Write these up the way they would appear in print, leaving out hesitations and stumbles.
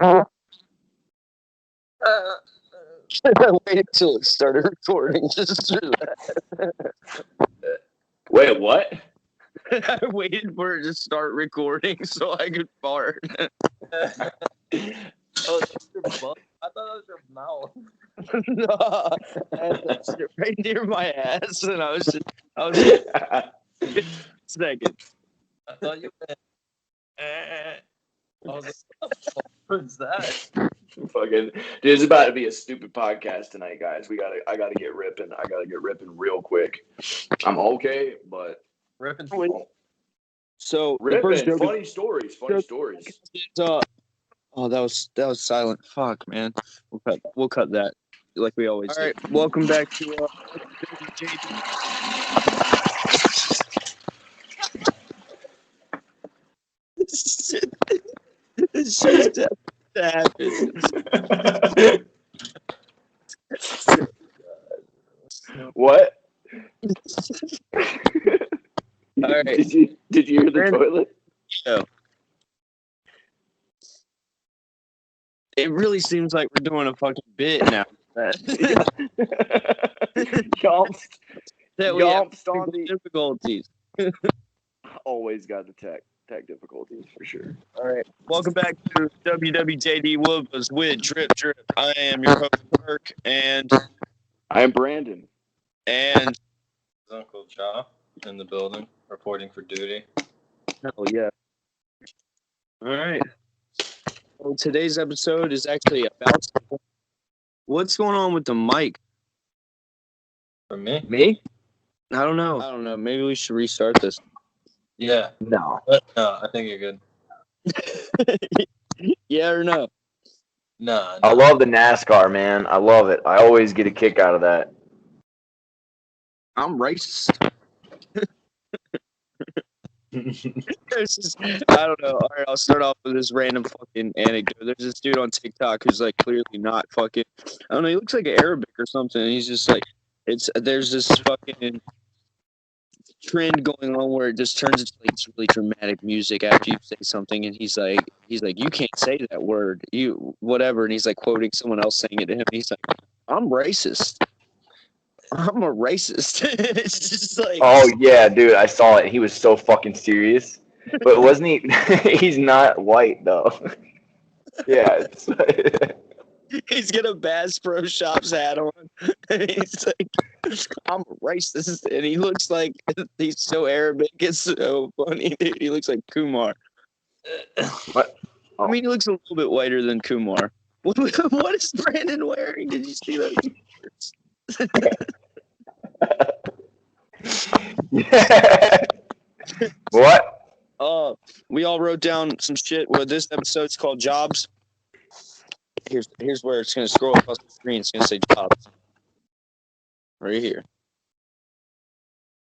I waited till it started recording just for that. Wait, what? I waited for it to start recording so I could fart. Oh, that's your butt? I thought that was your mouth. No, that's right near my ass, and I was second. I thought you meant. I was like, what's that? Fucking, dude, it's about to be a stupid podcast tonight, guys. I gotta get ripping. I gotta get ripping real quick. I'm okay, but Ripping. So the ripping. first joke Funny stories. Funny stories. is, oh, that was silent. Fuck, man. We'll cut that like we always do. All right, welcome back to WWJD. This shit's to happen. What? All right. Did you hear the toilet? No. It really seems like we're doing a fucking bit now. Yompst That we have on the difficulties. always got the tech difficulties for sure. All right, welcome back to WWJD Wibbas with Jrip. I am your host, Mark, and I am Brandon. Uncle Ja in the building, reporting for duty. Oh yeah. All right. Well, today's episode is actually about what's going on with the mic. For me? Me? I don't know. Maybe we should restart this. Yeah. No. No, I think you're good. Yeah or no? No. I love the NASCAR, man. I love it. I always get a kick out of that. I'm racist. I don't know. All right, I'll start off with this random fucking anecdote. There's this dude on TikTok who's like clearly not fucking. I don't know. He looks like Arabic or something. And he's just like, there's this fucking trend going on where it just turns into like this really dramatic music after you say something, and he's like, you can't say that word, you whatever, and he's like quoting someone else saying it to him. And he's like, I'm racist. I'm a racist. It's just like, Oh yeah, dude, I saw it. He was so fucking serious. But wasn't he? He's not white though. Yeah. he's got a Bass Pro Shops hat on. And he's like, I'm a racist, and he looks like he's so Arabic. It's so funny, dude. He looks like Kumar. What? I mean, he looks a little bit whiter than Kumar. What is Brandon wearing? Did you see those? Yeah. What? We all wrote down some shit. Well, this episode's called Jobs. Here's where it's gonna scroll across the screen. It's gonna say Jobs. Right here.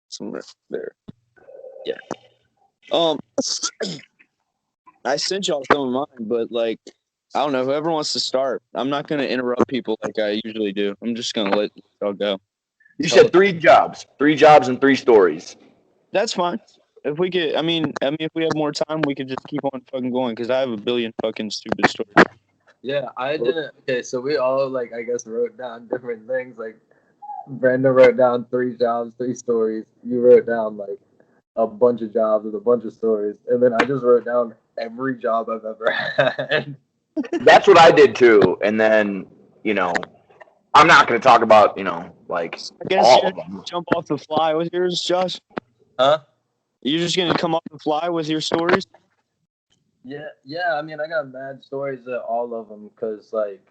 Somewhere there. Yeah. I sent y'all some of mine, but like, I don't know. Whoever wants to start, I'm not gonna interrupt people like I usually do. I'm just gonna let y'all go. You said 3 jobs. 3 jobs and 3 stories. That's fine. If we could, I mean, if we have more time, we could just keep on fucking going because I have a billion fucking stupid stories. Yeah, I didn't. Okay, so we all, like, I guess, wrote down different things. Like, Brandon wrote down 3 jobs, 3 stories. You wrote down, like, a bunch of jobs with a bunch of stories. And then I just wrote down every job I've ever had. That's what I did too. And then, I'm not going to talk about, like I guess all you're of them. jump off the fly with yours, Josh. Huh? You're just gonna come off the fly with your stories? Yeah. I mean, I got mad stories at all of them because, like,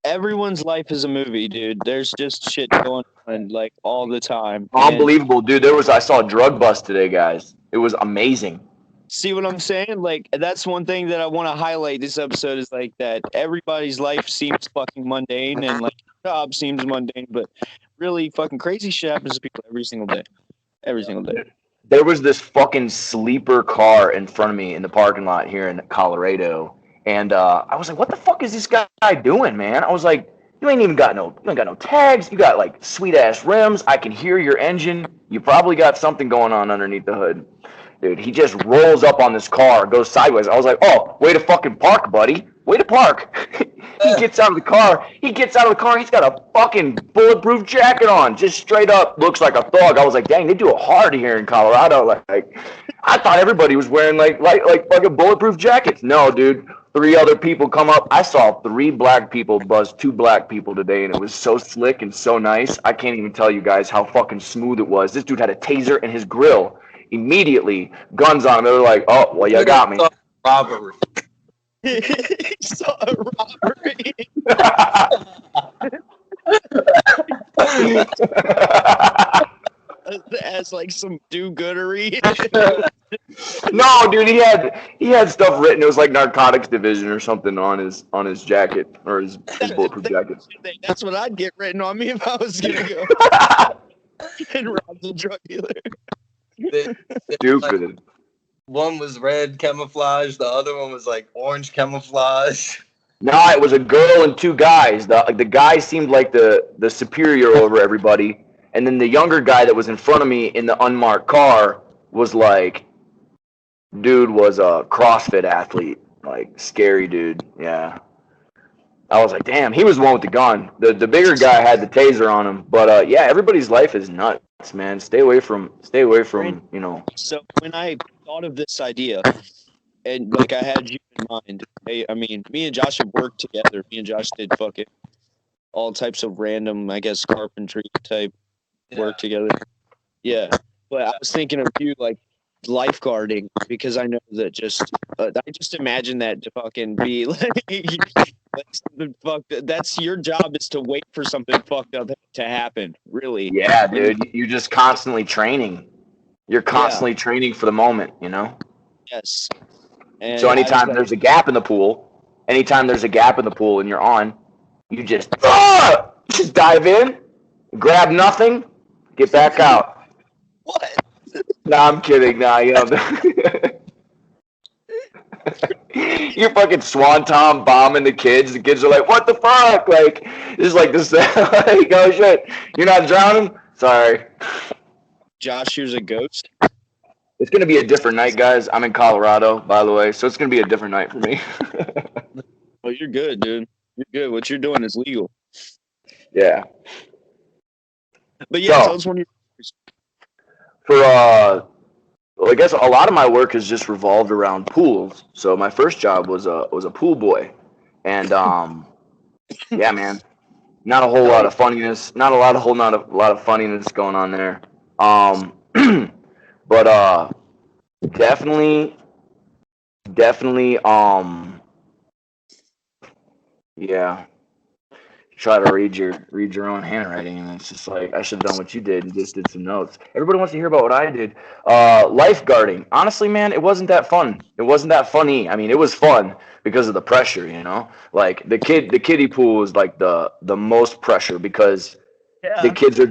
everyone's life is a movie, dude. There's just shit going on like all the time. Unbelievable, dude. I saw a drug bust today, guys. It was amazing. See what I'm saying? Like, that's one thing that I want to highlight this episode is like that everybody's life seems fucking mundane and like job seems mundane, but really fucking crazy shit happens to people every single day. Every single day. There was this fucking sleeper car in front of me in the parking lot here in Colorado. And I was like, what the fuck is this guy doing, man? I was like, you ain't got no tags. You got like sweet ass rims. I can hear your engine. You probably got something going on underneath the hood. Dude, he just rolls up on this car, goes sideways. I was like, oh, way to fucking park, buddy. Way to park. He gets out of the car. He's got a fucking bulletproof jacket on. Just straight up looks like a thug. I was like, dang, they do it hard here in Colorado. Like I thought everybody was wearing like fucking bulletproof jackets. No, dude. 3 other people come up. I saw 3 black people buzz 2 black people today, and it was so slick and so nice. I can't even tell you guys how fucking smooth it was. This dude had a taser in his grill. Immediately, guns on him. They were like, oh, well, you got me. Robbery. He saw a robbery. As like some do-goodery. No, dude, he had stuff written. It was like narcotics division or something on his jacket or his bulletproof jacket. That's what I'd get written on me if I was gonna go and rob the drug dealer. Stupid. Like, one was red camouflage, the other one was like orange camouflage. No, it was a girl and 2 guys. The guy seemed like the superior over everybody, and then the younger guy that was in front of me in the unmarked car was like, dude was a CrossFit athlete, like scary dude. Yeah, I was like, damn, he was the one with the gun. The bigger guy had the taser on him, but yeah, everybody's life is nuts, man. Stay away from you know. So when I thought of this idea, and like I had you in mind, I mean, me and Josh have worked together. Me and Josh did fucking all types of random, I guess, carpentry type work together. Yeah, but I was thinking of you like lifeguarding, because I know that I just imagine that to fucking be like something fucked. That's your job, is to wait for something fucked up to happen. Really? Yeah, dude. You're just constantly training. You're constantly training for the moment, you know? Yes. And so anytime there's a gap in the pool, and you're on, you just dive in, grab nothing, get back out. What? No, I'm kidding. Nah, you know. You're fucking swanton bombing the kids. The kids are like, what the fuck? Like, it's like this. Like, oh shit, you're not drowning? Sorry. Josh, here's a ghost. It's going to be a different night, guys. I'm in Colorado, by the way, so it's going to be a different night for me. Oh, you're good, dude. You're good. What you're doing is legal. Yeah. But yeah, tell us one of your... well, I guess a lot of my work has just revolved around pools. So my first job was a pool boy. And, yeah, man, not a whole lot of funniness. Not a lot of funniness going on there. But definitely, yeah. Try to read your own handwriting, and it's just like, I should have done what you did and just did some notes. Everybody wants to hear about what I did. Lifeguarding. Honestly, man, it wasn't that fun. It wasn't that funny. I mean, it was fun because of the pressure, you know. Like the kiddie pool was like the most pressure, because the kids are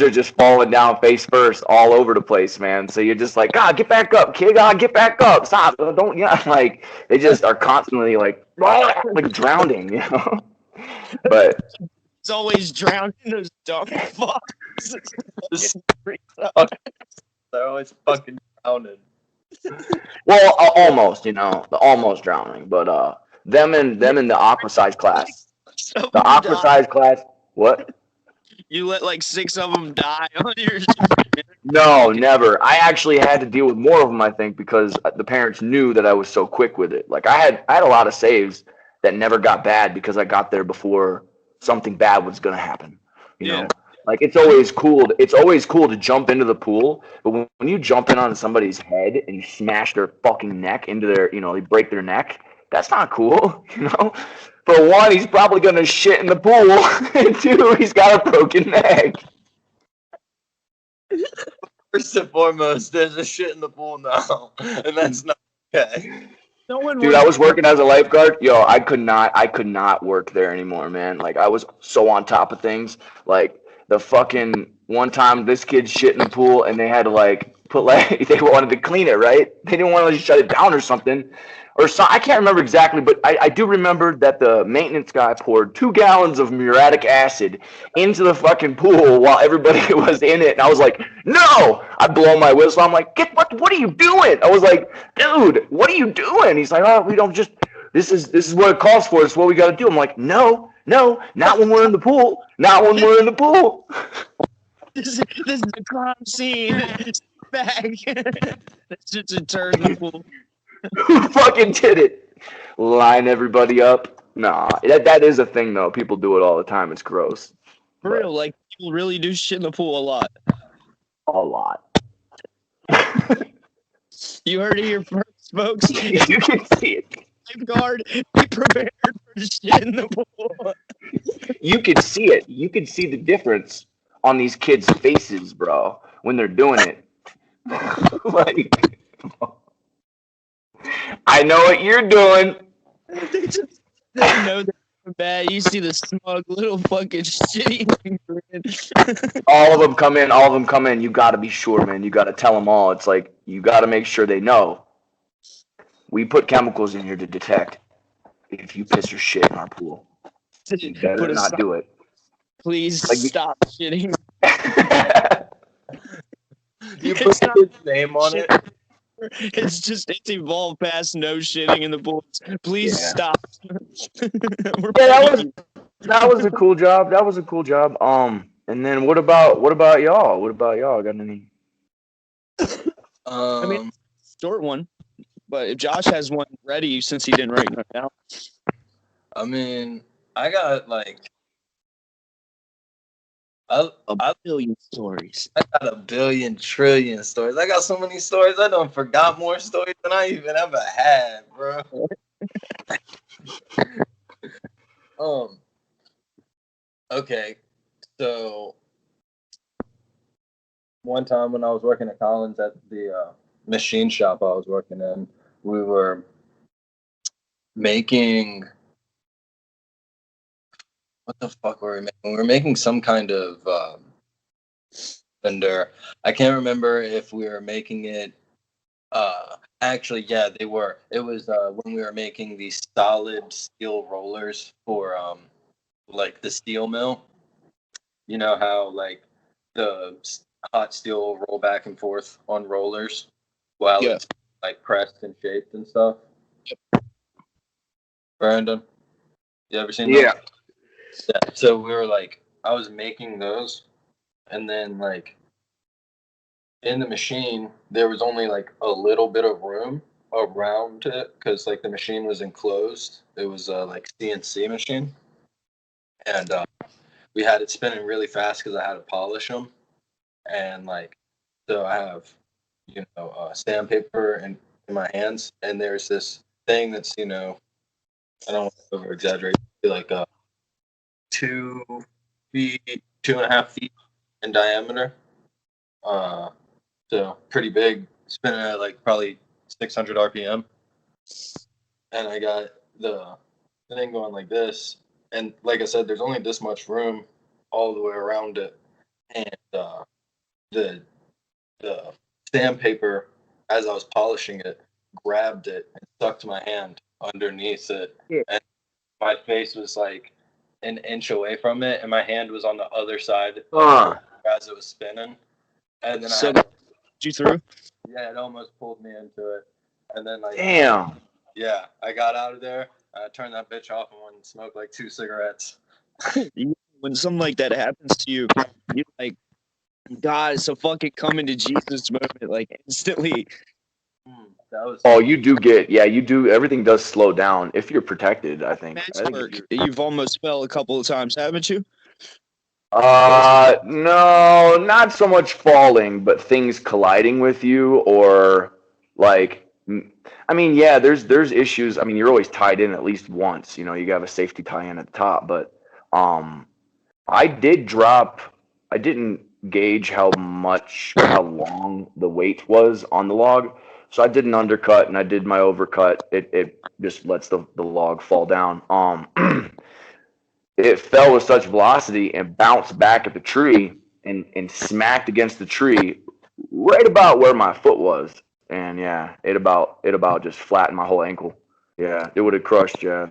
just falling down face first all over the place, man. So you're just like, God, get back up, kid. God, get back up. Stop. Don't. Yeah. Like, they just are constantly like drowning, you know. But it's always drowning those dumb fucks. They're always fucking drowning. Well, almost, you know, almost drowning. But them in the aqua size class. So the aqua size class. What? You let like 6 of them die on your. No, never. I actually had to deal with more of them, I think, because the parents knew that I was so quick with it. Like I had a lot of saves that never got bad because I got there before something bad was gonna happen. You know, like it's always cool. It's always cool to jump into the pool, but when you jump in on somebody's head and you smash their fucking neck into their, you know, they break their neck, that's not cool. You know, for one, he's probably gonna shit in the pool, and 2, he's got a broken neck. First and foremost, there's a shit in the pool now, and that's not okay. Dude, I was working as a lifeguard. Yo, I could not work there anymore, man. Like, I was so on top of things. Like, the fucking one time this kid shit in the pool and they had to like put like, they wanted to clean it, right? They didn't want to shut it down or something. Or so, I can't remember exactly, but I do remember that the maintenance guy poured 2 gallons of muriatic acid into the fucking pool while everybody was in it. And I was like, no, I I blow my whistle. I'm like, what are you doing? I was like, dude, what are you doing? He's like, oh, we don't just. This is what it calls for. It's what we got to do. I'm like, no, not when we're in the pool. Not when we're in the pool. This is the crime scene. Back. That's just a turn in the pool. Who fucking did it? Line everybody up. Nah, that is a thing though. People do it all the time. It's gross. For real, like people really do shit in the pool a lot. A lot. You heard it here first, folks. You can see it. Lifeguard, be prepared for shit in the pool. You can see it. You can see the difference on these kids' faces, bro, when they're doing it. Like, I know what you're doing. They know they're bad. You see the smug little fucking shitty grin. All of them come in. You got to be sure, man. You got to tell them all. It's like, you got to make sure they know. We put chemicals in here to detect if you piss or shit in our pool. You better not do it. Please stop shitting. You put his name on it. It's evolved past no shitting in the pools. Please stop. that was a cool job. And then what about y'all? Got any? I mean, short one. But if Josh has one ready, since he didn't write it down. I mean, I got like a billion stories. I got a billion trillion stories. I got so many stories. I done forgot more stories than I even ever had, bro. Okay, so one time when I was working at Collins at the machine shop I was working in, we were making, what the fuck were we making? We were making some kind of vendor. I can't remember if we were making it. Actually, yeah, they were. It was when we were making these solid steel rollers for like the steel mill. You know how like the hot steel will roll back and forth on rollers while it's like pressed and shaped and stuff. Brandon, you ever seen that? Yeah. So we were like, I was making those, and then like in the machine there was only like a little bit of room around it because like the machine was enclosed. It was like CNC machine, and we had it spinning really fast because I had to polish them, and like so I have sandpaper in my hands, and there's this thing that's I don't want to over exaggerate, like 2 feet, 2.5 feet in diameter. So pretty big, spinning at like probably 600 RPM. And I got the thing going like this. And like I said, there's only this much room all the way around it. And the sandpaper, as I was polishing it, grabbed it and stuck to my hand underneath it. Yeah. And my face was like an inch away from it, and my hand was on the other side as it was spinning. And then you through? Yeah, it almost pulled me into it. And then like damn. Yeah, I got out of there. I turned that bitch off and went and smoked like 2 cigarettes. When something like that happens to you, you're like, God, it's a fucking coming to Jesus moment, like instantly. You do everything does slow down if you're protected, I think. You've almost fell a couple of times, haven't you? No, not so much falling, but things colliding with you, or like, I mean, yeah, there's issues. I mean, you're always tied in at least once, you have a safety tie-in at the top, but I didn't gauge how long the weight was on the log. So I did an undercut and I did my overcut. It just lets the log fall down. It fell with such velocity and bounced back at the tree and smacked against the tree right about where my foot was. And yeah, it about just flattened my whole ankle. Yeah, it would have crushed. Yeah,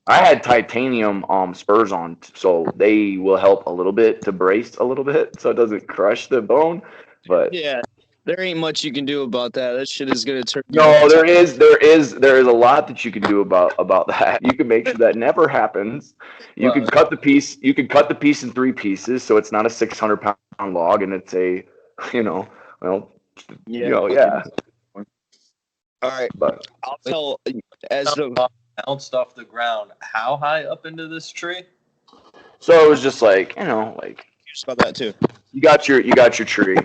I had titanium spurs on, so they will help a little bit to brace a little bit, so it doesn't crush the bone. But yeah, There ain't much you can do about that. That shit is gonna turn. No, there is a lot that you can do about that. You can make sure that never happens. You can cut the piece. You can cut the piece in 3 pieces, so it's not a 600-pound log, and it's a, yeah. All right, But I'll tell as the bounced off the ground. How high up into this tree? so it was just like just about that too. you got your tree,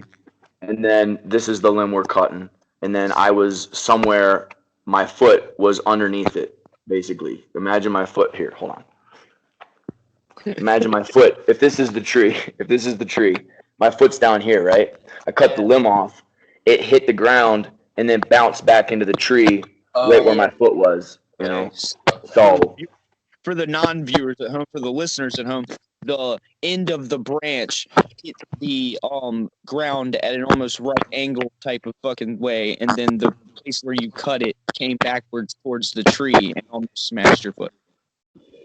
and then this is the limb we're cutting, and then I was somewhere. My foot was underneath it, basically. Imagine my foot here. Hold on. Imagine my foot. If this is the tree, my foot's down here, right? I cut the limb off. It hit the ground and then bounced back into the tree right where my foot was. You know. So for the non-viewers at home, for the listeners at home, the end of the branch hit the ground at an almost right angle type of fucking way, and then the place where you cut it came backwards towards the tree and almost smashed your foot.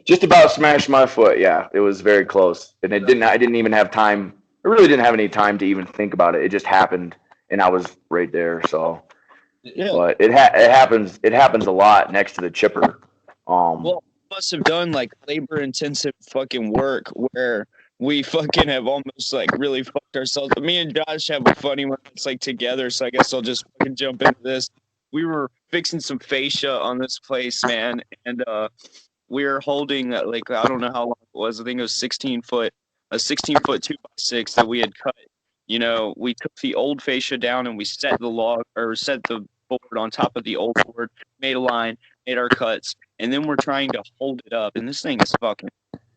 Just about smashed my foot. Yeah, it was very close, and I didn't even have time. I really didn't have any time to even think about it. It just happened, and I was right there. So, yeah. But it happens. It happens a lot next to the chipper. Well, must have done like labor-intensive fucking work where we fucking have almost like really fucked ourselves. Me and Josh have a funny one that's like together, so I guess I'll just fucking jump into this. We were fixing some fascia on this place, man, and we were holding like I don't know how long it was. I think it was a 16-foot 2x6 that we had cut. You know, we took the old fascia down and we set the board on top of the old board, made a line, made our cuts, and then we're trying to hold it up. And this thing is fucking,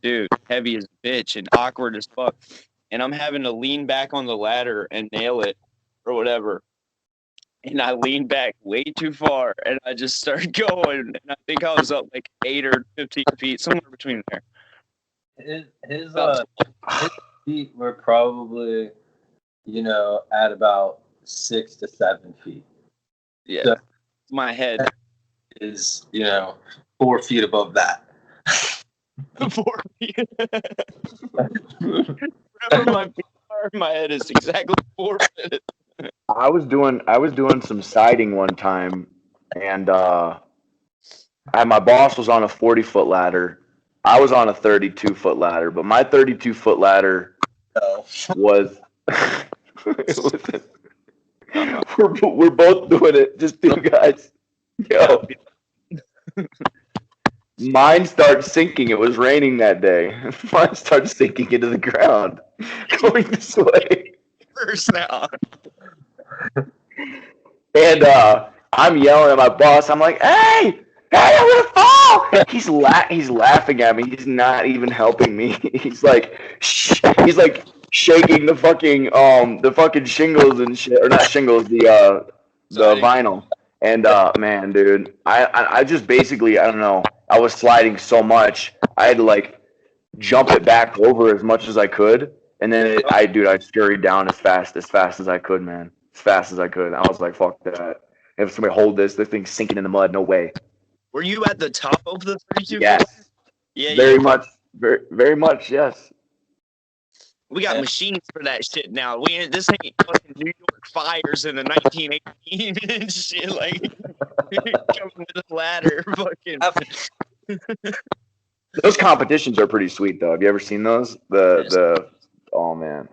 dude, heavy as a bitch and awkward as fuck. And I'm having to lean back on the ladder and nail it or whatever. And I leaned back way too far and I just started going. And I think I was up like 8 or 15 feet, somewhere between there. His feet were probably, at about 6 to 7 feet. Yeah. So my head is, 4 feet above that. 4 feet. Wherever my feet are, my head is exactly 4 feet. I was doing some siding one time, and my boss was on a 40-foot ladder. I was on a 32-foot ladder, but my 32-foot ladder was. We're both doing it, just 2 guys. Yo. Mine starts sinking. It was raining that day. Mine starts sinking into the ground, going this way. First now. And I'm yelling at my boss. I'm like, "Hey, I'm gonna fall!" He's laughing at me. He's not even helping me. He's like shaking the fucking shingles and shit, or not shingles, the vinyl. And man, dude, I just basically, I don't know. I was sliding so much, I had to like jump it back over as much as I could, and then I scurried down as fast as I could, man, as fast as I could. I was like, fuck that. If somebody hold this thing's sinking in the mud. No way. Were you at the top of the 32? Yes. Yeah. Very much. Very much. Yes. We got machines for that shit now. This ain't fucking New York fires in the 1918 and shit. Like coming with a ladder, fucking. Those competitions are pretty sweet, though. Have you ever seen those? Oh man.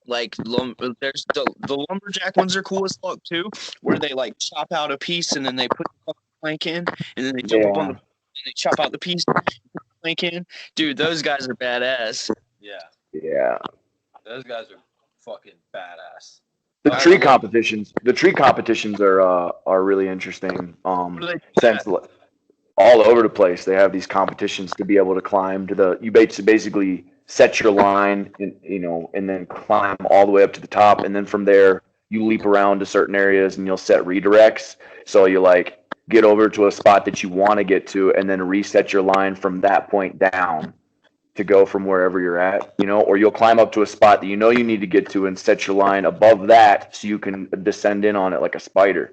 Like there's the lumberjack ones are cool as fuck too, where they like chop out a piece and then they put the plank in, and then they jump up on and they chop out the piece, put the plank in. Dude, those guys are badass. Yeah. Yeah. Those guys are fucking badass. The tree competitions are really interesting. Since all over the place they have these competitions to be able to climb to you basically set your line and then climb all the way up to the top, and then from there you leap around to certain areas and you'll set redirects. So you like get over to a spot that you want to get to and then reset your line from that point down to go from wherever you're at, or you'll climb up to a spot that you need to get to and set your line above that so you can descend in on it like a spider.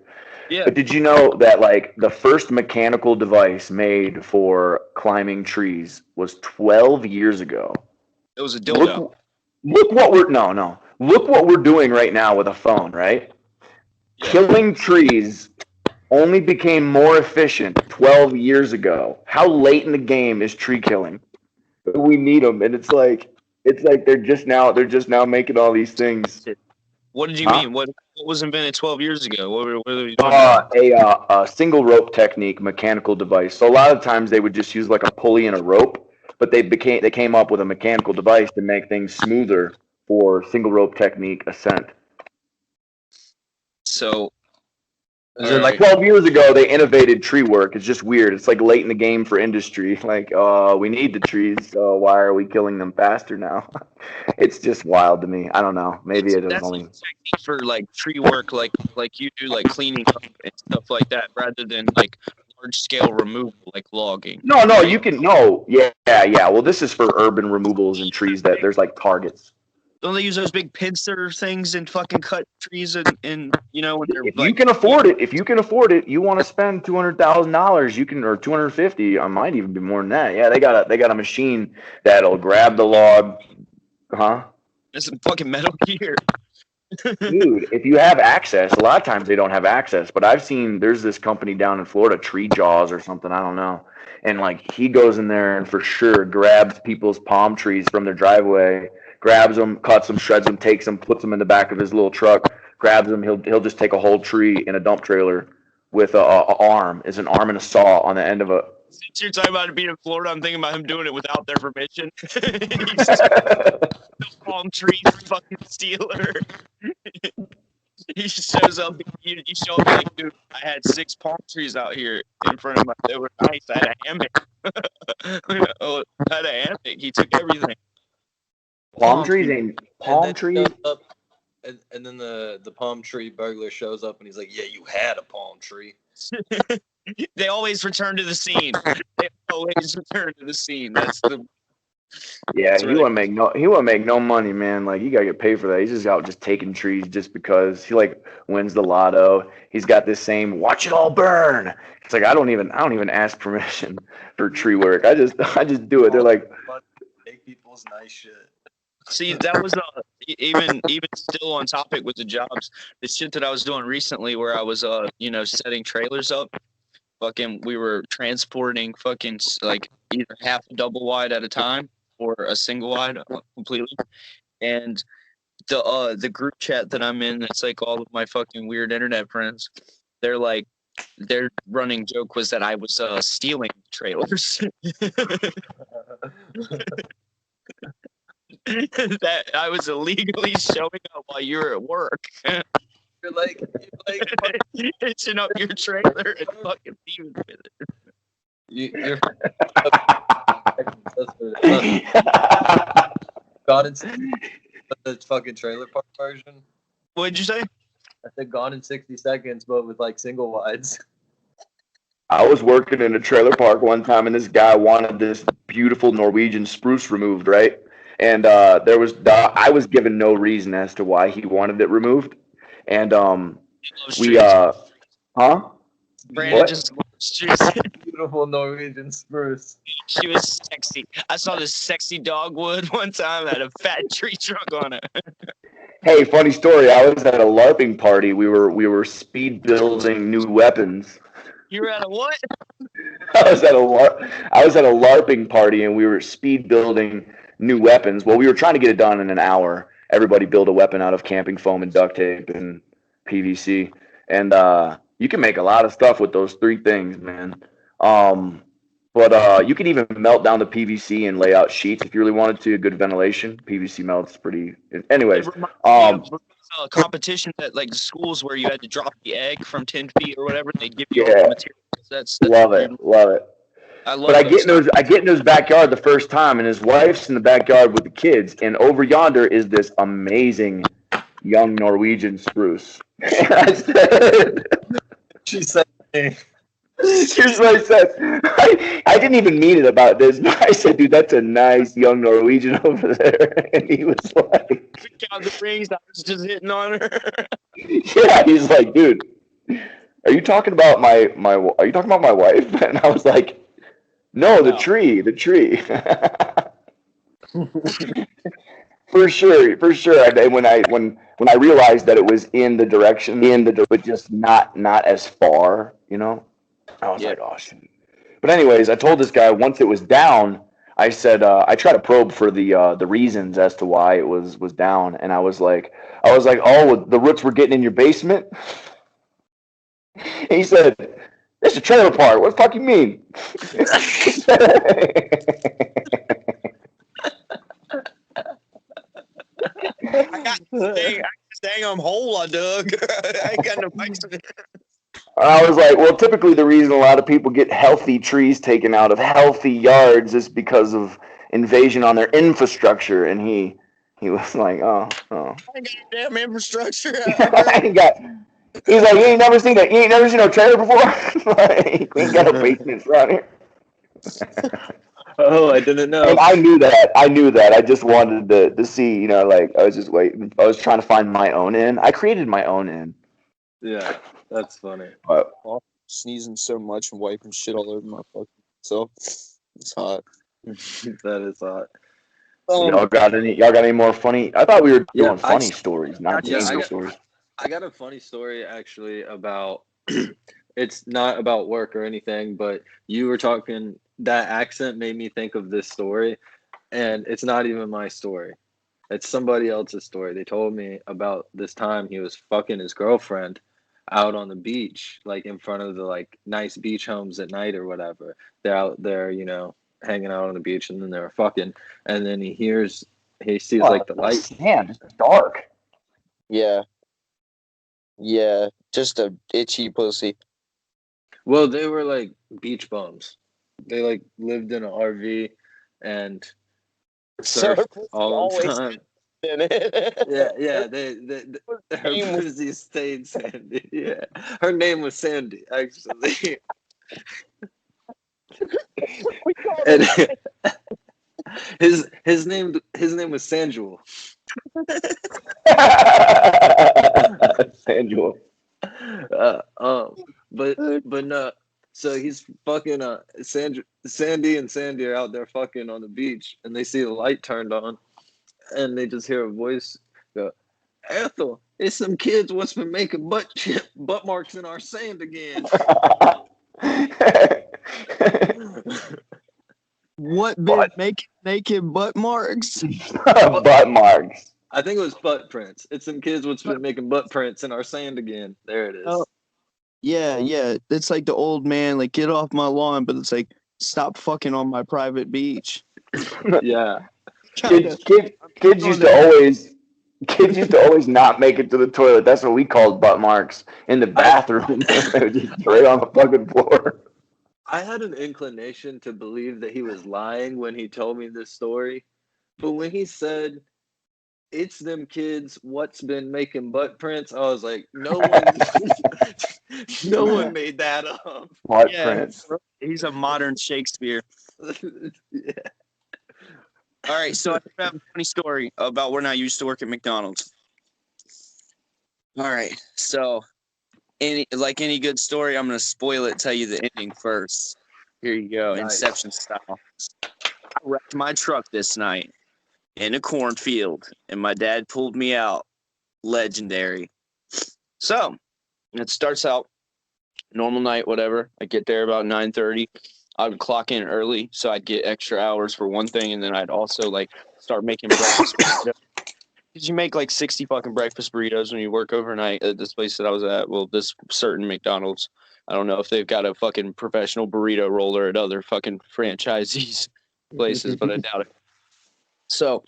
Yeah. But did you know that like the first mechanical device made for climbing trees was 12 years ago? It was a dildo. Look what look what we're doing right now with a phone, right? Yeah. Killing trees only became more efficient 12 years ago. How late in the game is tree killing? We need them, and it's like they're just now making all these things. What did you Huh? mean? What was invented 12 years ago? What are we doing? A single rope technique, mechanical device. So a lot of times they would just use like a pulley and a rope, but they came up with a mechanical device to make things smoother for single rope technique ascent. So, Is it Like 12 years ago, they innovated tree work. It's just weird. It's like late in the game for industry. Like, we need the trees, so why are we killing them faster now? It's just wild to me. I don't know. Maybe it is that's only. a technique for like tree work, like you do, like cleaning up and stuff like that, rather than like large scale removal, like logging. No, you can. No, yeah. Well, this is for urban removals and trees that there's like targets. Don't they use those big pincer things and fucking cut trees and you know when they're If like, you can afford it, you want to spend $200,000, you can, or 250. I might even be more than that. Yeah, they got a machine that'll grab the log. Huh? there's some fucking Metal Gear. Dude, if you have access, a lot of times they don't have access, but I've seen there's this company down in Florida, Tree Jaws or something, I don't know. And like he goes in there and for sure grabs people's palm trees from their driveway, grabs them, cuts them, shreds them, takes them, puts them in the back of his little truck, grabs them. He'll just take a whole tree in a dump trailer with a arm, is an arm and a saw on the end of a. Since you're talking about it being in Florida, I'm thinking about him doing it without their permission. He's the palm tree fucking stealer. He shows up. You show up like, dude, I had 6 palm trees out here in front of my. They were nice. I had a hammock. I had a hammock. He took everything. Palm trees ain't palm trees. And then the palm tree burglar shows up and he's like, "Yeah, you had a palm tree." They always return to the scene. They always return to the scene. That's the. Yeah, That's he really- wouldn't make no money, man. Like you gotta get paid for that. He's just out just taking trees just because he like wins the lotto. He's got this same "watch it all burn." It's like I don't even ask permission for tree work. I just do it. They're like, Take people's nice shit. See, that was even still on topic with the jobs. The shit that I was doing recently, where I was setting trailers up. Fucking, we were transporting fucking like either half a double wide at a time or a single wide completely. And the group chat that I'm in, it's like all of my fucking weird internet friends. They're like, their running joke was that I was stealing trailers. That I was illegally showing up while you were at work. You're like Hitching up your trailer and fucking leaving with it. you're Gone in the fucking trailer park version. What'd you say? I said Gone in 60 Seconds, but with like single wides. I was working in a trailer park one time, and this guy wanted this beautiful Norwegian spruce removed, right? And I was given no reason as to why he wanted it removed, and Brandon What? just she was, Beautiful Norwegian spruce. she was sexy. I saw this sexy dogwood one time that had a fat tree trunk on it. Hey, funny story. I was at a LARPing party. We were speed building new weapons. You were at a what? I was at a LARPing party, and we were speed building new weapons. Well, we were trying to get it done in an hour. Everybody build a weapon out of camping foam and duct tape and PVC, and you can make a lot of stuff with those 3 things, man. But you can even melt down the PVC and lay out sheets if you really wanted to. Good ventilation. PVC melts pretty. Anyways, competitions at like the schools where you had to drop the egg from 10 feet or whatever. They'd give you all Yeah. the materials. That's love it. I love But I those get in his backyard the first time, and his wife's in the backyard with the kids, and over yonder is this amazing young Norwegian spruce. And I said, She said, hey. here's what I said. I didn't even mean it about this, but I said, dude, that's a nice young Norwegian over there. And he was like, count the rings. I was just hitting on her. yeah, he's like, dude, are you talking about are you talking about my wife? And I was like, no, the tree. For sure. When I realized that it was in the direction, but just not as far, I was like, oh shit. But anyways, I told this guy once it was down. I said I tried to probe for the reasons as to why it was down, and I was like, oh, the roots were getting in your basement. He said, "It's a trailer park. What the fuck you mean?" I got this dang hole I dug. I ain't got no pipes. I was like, well, typically the reason a lot of people get healthy trees taken out of healthy yards is because of invasion on their infrastructure. And he was like, oh. I ain't got damn infrastructure. He's like, you ain't never seen a trailer before? Like, we ain't got a basement around here. Oh, I didn't know. And I knew that. I just wanted to see, like, I was just waiting. I was trying to find my own in. I created my own in. Yeah, that's funny. But, sneezing so much and wiping shit all over my fucking self. It's hot. That is hot. Y'all got any more funny? I thought we were doing funny stories, not dangerous stories. I got a funny story actually about. It's not about work or anything, but you were talking. That accent made me think of this story, and it's not even my story. It's somebody else's story. They told me about this time he was fucking his girlfriend out on the beach, like in front of the like nice beach homes at night or whatever. They're out there, hanging out on the beach, and then they were fucking, and then he sees like the light. Damn, it's dark. Yeah, just a itchy pussy. Well, they were like beach bums. They like lived in an RV and surfed all the time. Yeah. Her pussy stayed Sandy. Yeah, her name was Sandy actually. And his name was Sanjul. Sanjul. But no. So he's fucking Sandy and Sandy are out there fucking on the beach, and they see the light turned on, and they just hear a voice go, "Ethel, it's some kids what's been making butt marks in our sand again." What been making naked butt marks? Butt marks. I think it was butt prints. It's some kids what's been making butt prints in our sand again. There it is. Oh. Yeah. It's like the old man, like, get off my lawn, but it's like, stop fucking on my private beach. Yeah. Kids used to always not make it to the toilet. That's what we called butt marks in the bathroom. They would just straight on the fucking floor. I had an inclination to believe that he was lying when he told me this story, but when he said, "It's them kids what's been making butt prints," I was like, no one made that up. Butt prints. He's a modern Shakespeare. Yeah. All right, so I have a funny story about when I used to work at McDonald's. All right, so any good story, I'm gonna spoil it. Tell you the ending first. Here you go, nice. Inception style. I wrecked my truck this night in a cornfield, and my dad pulled me out. Legendary. So it starts out normal night, whatever. I get there about 9:30. I would clock in early, so I'd get extra hours for one thing, and then I'd also like start making breakfast. Did you make like 60 fucking breakfast burritos when you work overnight at this place that I was at? Well, this certain McDonald's. I don't know if they've got a fucking professional burrito roller at other fucking franchisees places, but I doubt it. So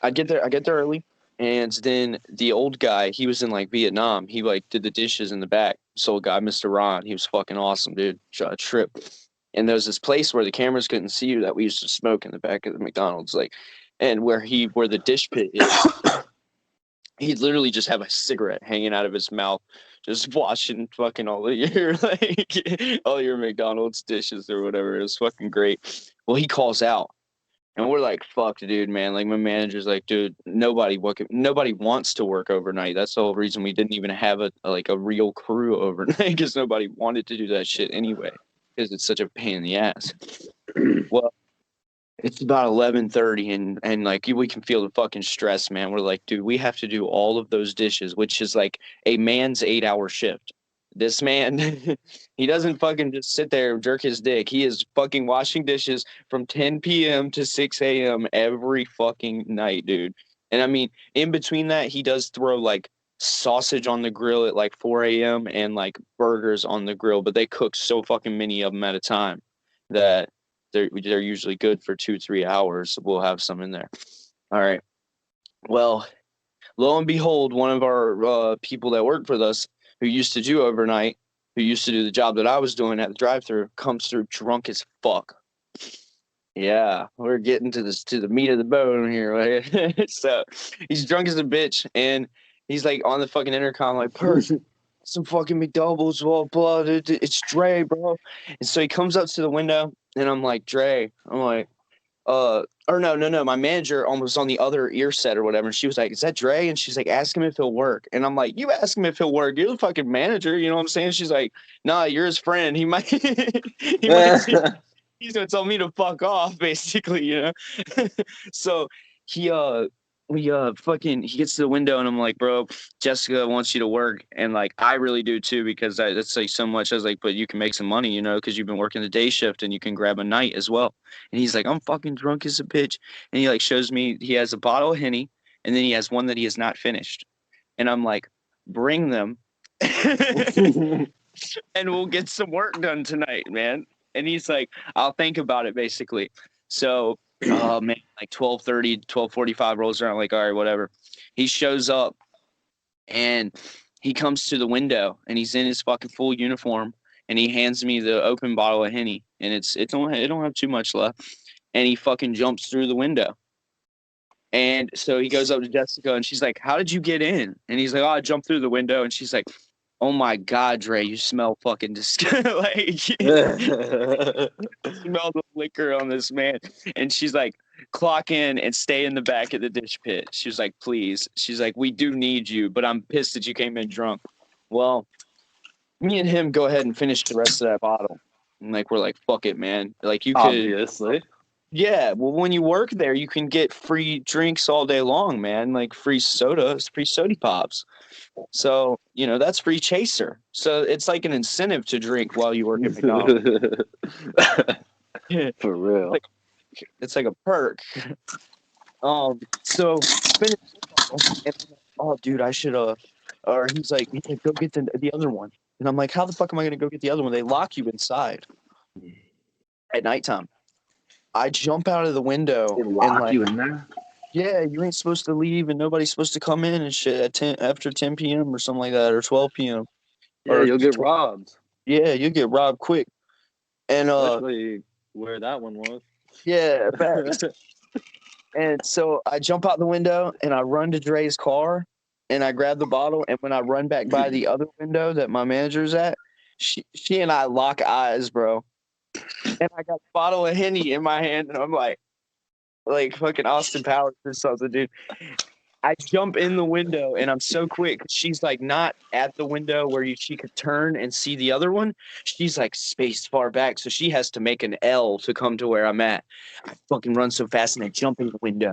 I get there early, and then the old guy, he was in like Vietnam. He like did the dishes in the back. So a guy, Mr. Ron, he was fucking awesome, dude. Jrip. And there was this place where the cameras couldn't see you that we used to smoke in the back of the McDonald's, like, and where the dish pit is. He'd literally just have a cigarette hanging out of his mouth, just washing fucking all your McDonald's dishes or whatever. It was fucking great. Well, he calls out. And we're like, fuck, dude, man. Like, my manager's like, dude, nobody wants to work overnight. That's the whole reason we didn't even have a real crew overnight, because nobody wanted to do that shit anyway, because it's such a pain in the ass. Well, It's about 11:30, and like we can feel the fucking stress, man. We're like, dude, we have to do all of those dishes, which is like a man's 8-hour shift. This man, he doesn't fucking just sit there and jerk his dick. He is fucking washing dishes from 10 p.m. to 6 a.m. every fucking night, dude. And I mean, in between that, he does throw like sausage on the grill at like 4 a.m. and like burgers on the grill, but they cook so fucking many of them at a time that they're usually good for 2-3 hours. We'll have some in there. All right. Well, lo and behold, one of our people that worked with us, who used to do overnight, who used to do the job that I was doing at the drive-thru, comes through drunk as fuck. Yeah, we're getting to the meat of the bone here, right? So he's drunk as a bitch, and he's like on the fucking intercom, like, "Person, some fucking McDoubles, blah blah. It's Dre, bro." And so he comes up to the window, and I'm like, "Dre," I'm like, or no, my manager almost on the other ear set or whatever. And she was like, "Is that Dre?" And she's like, "Ask him if he'll work." And I'm like, "You ask him if he'll work. You're the fucking manager." You know what I'm saying? She's like, "Nah, you're his friend. He might, he's gonna tell me to fuck off," basically, you know? So he he gets to the window, and I'm like, "Bro, Jessica wants you to work." And like, I really do too, because that's like so much. I was like, "But you can make some money, you know, because you've been working the day shift and you can grab a night as well." And he's like, "I'm fucking drunk as a bitch." And he like shows me, he has a bottle of Henny, and then he has one that he has not finished. And I'm like, "Bring them and we'll get some work done tonight, man." And he's like, "I'll think about it," basically. So, oh man, like 12:30, 12:45 rolls around, like, all right, whatever. He shows up, and he comes to the window, and he's in his fucking full uniform, and he hands me the open bottle of Henny, and it don't have too much left. And he fucking jumps through the window. And so he goes up to Jessica, and she's like, "How did you get in?" And he's like, "Oh, I jumped through the window." And she's like, "Oh my God, Dre, you smell fucking disgusting." Like, smell the liquor on this man. And she's like, "Clock in and stay in the back of the dish pit." She was like, "Please." She's like, "We do need you, but I'm pissed that you came in drunk." Well, me and him go ahead and finish the rest of that bottle. And like, we're like, "Fuck it, man." Like, you could. Obviously. Yeah, well, when you work there, you can get free drinks all day long, man. Like free sodas, free soda pops. So, you know, that's free chaser. So it's like an incentive to drink while you work at McDonald's. For real. It's like a perk. So finish. Oh, dude, I should or he's like, "Go get the other one." And I'm like, "How the fuck am I gonna go get the other one? They lock you inside at nighttime." I jump out of the window. They lock and like, you in there? yeah, you ain't supposed to leave, and nobody's supposed to come in and shit at after 10 p.m. or something like that, or 12 p.m. Yeah, or you'll get robbed. Yeah, you get robbed quick. And Especially where that one was. yeah, facts. And so I jump out the window and I run to Dre's car and I grab the bottle. And when I run back by the other window that my manager's at, she and I lock eyes, bro. And I got a bottle of Henny in my hand, and I'm like fucking Austin Powers or something, dude. I jump in the window, and I'm so quick. She's like not at the window where she could turn and see the other one. She's like spaced far back, so she has to make an L to come to where I'm at. I fucking run so fast, and I jump in the window,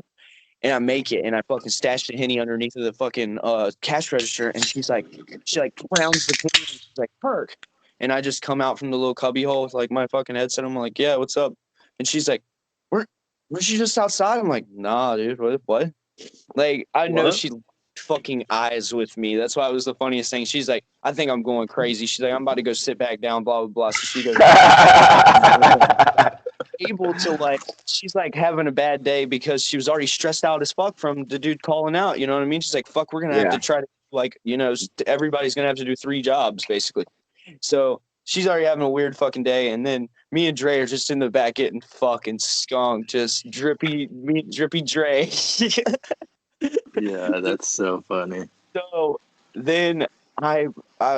and I make it, and I fucking stash the Henny underneath of the fucking cash register, and she rounds the pin, and she's like, "Perk." And I just come out from the little cubby hole with like my fucking headset. I'm like, "Yeah, what's up?" And she's like, "Weren't you just outside?" I'm like, "Nah, dude, what?" Like, I know she fucking eyes with me. That's why it was the funniest thing. She's like, "I think I'm going crazy." She's like, "I'm about to go sit back down, blah, blah, blah." So she goes, able to like, she's like having a bad day because she was already stressed out as fuck from the dude calling out. You know what I mean? She's like, "Fuck, we're going to have to try to, like, you know, everybody's going to have to do 3 jobs, basically." So she's already having a weird fucking day. And then me and Dre are just in the back getting fucking skunked. Just drippy Dre. Yeah, that's so funny. So then I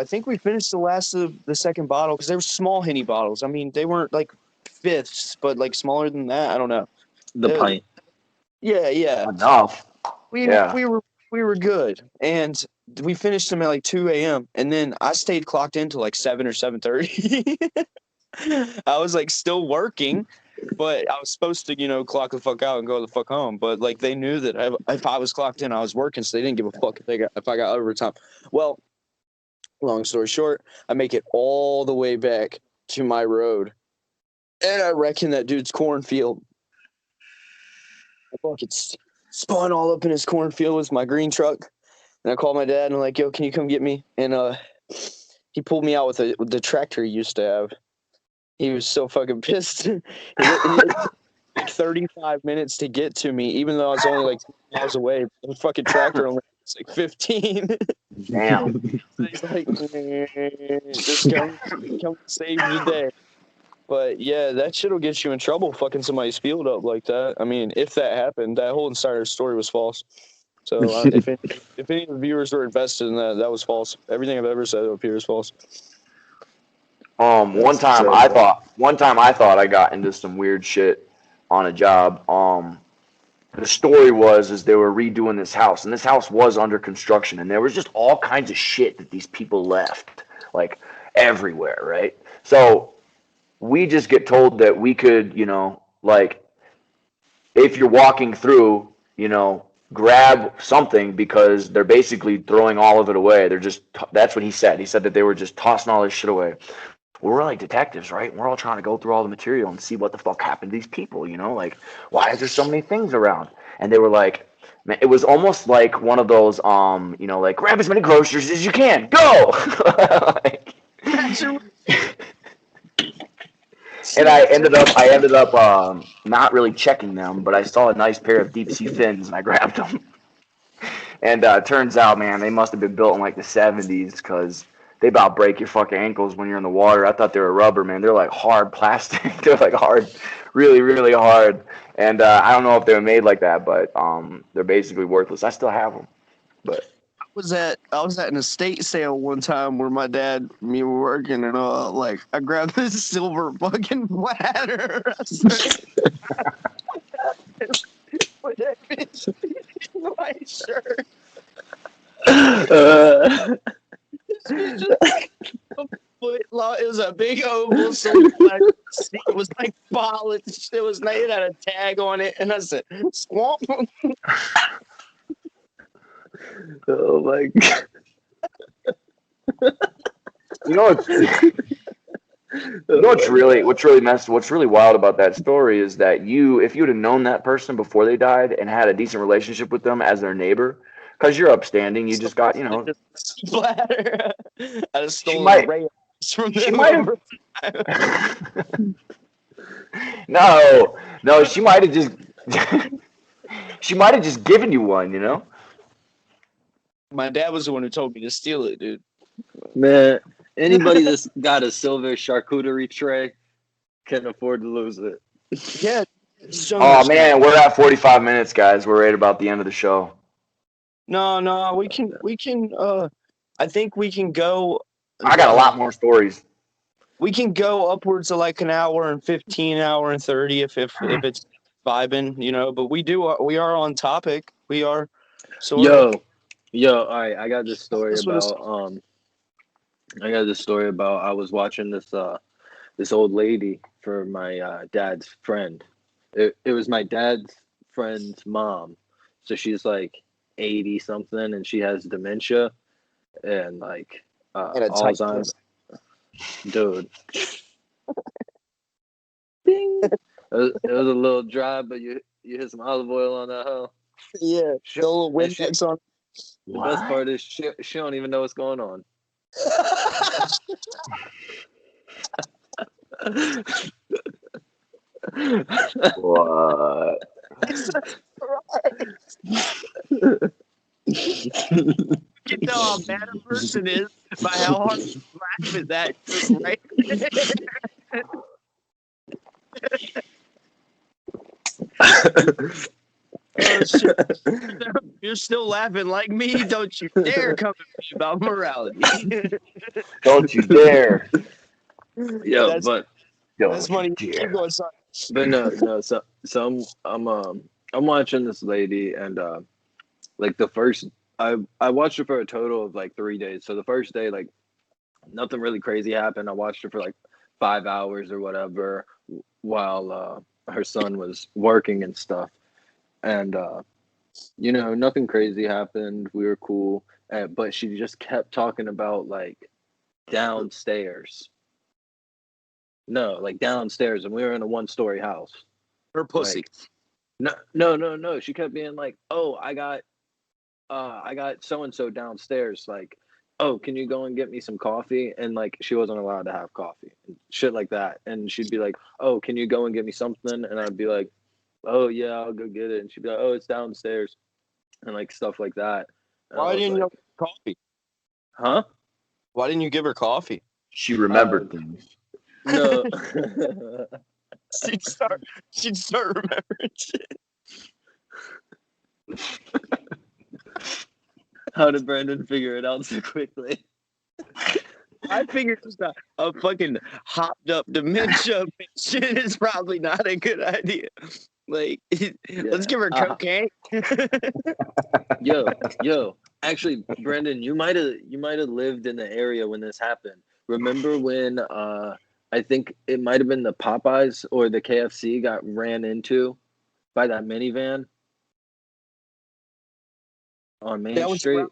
think we finished the last of the second bottle because they were small Henny bottles. I mean, they weren't like fifths, but like smaller than that. I don't know. The pint. Yeah. Enough. We were good, and we finished them at like 2 a.m. and then I stayed clocked in till like 7 or 7:30. I was like still working, But I was supposed to, clock the fuck out and go the fuck home. But like they knew that if I was clocked in, I was working, so they didn't give a fuck if I got overtime. Well, long story short, I make it all the way back to my road, and I reckon that dude's cornfield. I fucking spun all up in his cornfield with my green truck, and I called my dad and I'm like, "Yo, can you come get me?" And he pulled me out with the tractor he used to have. He was so fucking pissed. It took like 35 minutes to get to me, even though I was only like 2 miles away. The fucking tractor only was like 15. Damn. He's like, just come save the day. But yeah, that shit will get you in trouble, fucking somebody's field up like that. I mean, if that happened, that whole entire story was false. So if any of the viewers were invested in that, that was false. Everything I've ever said up here is false. One time I thought I got into some weird shit on a job. The story was they were redoing this house, and this house was under construction, and there was just all kinds of shit that these people left, like everywhere, right? So we just get told that we could, like if you're walking through, grab something because they're basically throwing all of it away. They're just, that's what he said. He said that they were just tossing all this shit away. We're like detectives, right? We're all trying to go through all the material and see what the fuck happened to these people, like, why is there so many things around? And they were like, man, it was almost like one of those, like, grab as many groceries as you can, go! Like, and I ended up not really checking them, but I saw a nice pair of deep sea fins and I grabbed them. And turns out, man, they must have been built in like the 70s because they about break your fucking ankles when you're in the water. I thought they were rubber, man. They're like hard plastic. They're like hard, really, really hard. And I don't know if they were made like that, but they're basically worthless. I still have them, but. I was at an estate sale one time where my dad and me were working, and like I grabbed this silver fucking bladder. Put that bitch in my shirt. It was a big oval silver bladder. It was like polished. It was made out of tag on it, and I said, "Swamp." Oh my god! What's really wild about that story is that if you'd have known that person before they died and had a decent relationship with them as their neighbor, because you're upstanding, you just got bladder. I just stole might from she them. might have no, she might have just given you one, My dad was the one who told me to steal it, dude. Man, anybody that's got a silver charcuterie tray can afford to lose it. Yeah. Oh man, we're at 45 minutes, guys. We're right about the end of the show. No, we can. I think we can go. I got a lot more stories. We can go upwards of like an hour and 15, hour and 30 if it's vibing, But we are on topic. We are. So Yo, all right. I got this story about. I was watching this old lady for my dad's friend. It was my dad's friend's mom, so she's like 80 something, and she has dementia and like Alzheimer's. Dude, ding. It was a little dry, but you hit some olive oil on that hoe. Yeah, a little Windex on. The best part is she don't even know what's going on. What? You know how bad a person is by how hard you laugh at that, right? Oh, shit. You're still laughing like me? Don't you dare come at me about morality. Don't you dare. Yeah, that's money. Keep going, son. But no. So I'm watching this lady, and like the first, I watched her for a total of like 3 days. So the first day, like nothing really crazy happened. I watched her for like 5 hours or whatever, while her son was working and stuff, and nothing crazy happened. We were cool, but she just kept talking about like downstairs. No, like downstairs, and we were in a 1-story house. Her pussy. Like, no. She kept being like, "Oh, I got so and so downstairs. Like, oh, can you go and get me some coffee?" And like, she wasn't allowed to have coffee, and shit like that. And she'd be like, "Oh, can you go and get me something?" And I'd be like, "Oh yeah, I'll go get it." And she'd be like, "Oh, it's downstairs," and like stuff like that. And Why didn't you give her coffee? Huh? Why didn't you give her coffee? She remembered things. No. she'd start remembering shit. How did Brandon figure it out so quickly? I figured just a fucking hopped up dementia shit is probably not a good idea. Like, let's give her cocaine. Yo. Actually, Brandon, you might have lived in the area when this happened. Remember when I think it might have been the Popeyes or the KFC got ran into by that minivan on Main Street?